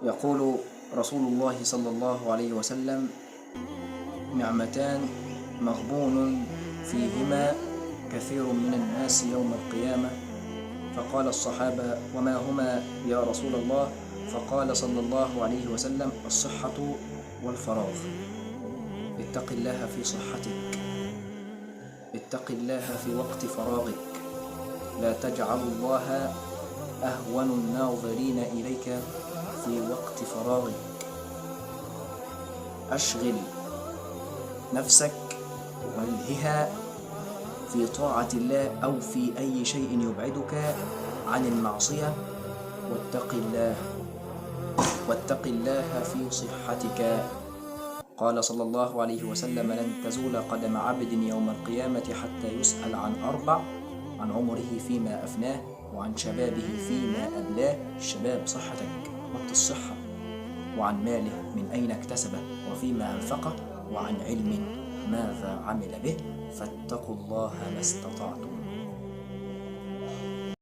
يقول رسول الله صلى الله عليه وسلم: نعمتان مغبون فيهما كثير من الناس يوم القيامة. فقال الصحابة: وما هما يا رسول الله؟ فقال صلى الله عليه وسلم: الصحة والفراغ. اتق الله في صحتك، اتق الله في وقت فراغك، لا تجعل الله أهون الناظرين إليك في وقت فراغك. أشغل نفسك والهها في طاعة الله أو في أي شيء يبعدك عن المعصية، واتق الله في صحتك. قال صلى الله عليه وسلم: لن تزول قدم عبد يوم القيامة حتى يسأل عن أربع: عن عمره فيما أفناه، وعن شبابه فيما أبلاه. الشباب صحتك، وقت الصحة. وعن ماله من أين اكتسبه وفيما أنفقه، وعن علم ماذا عمل به. فاتقوا الله ما استطعتم.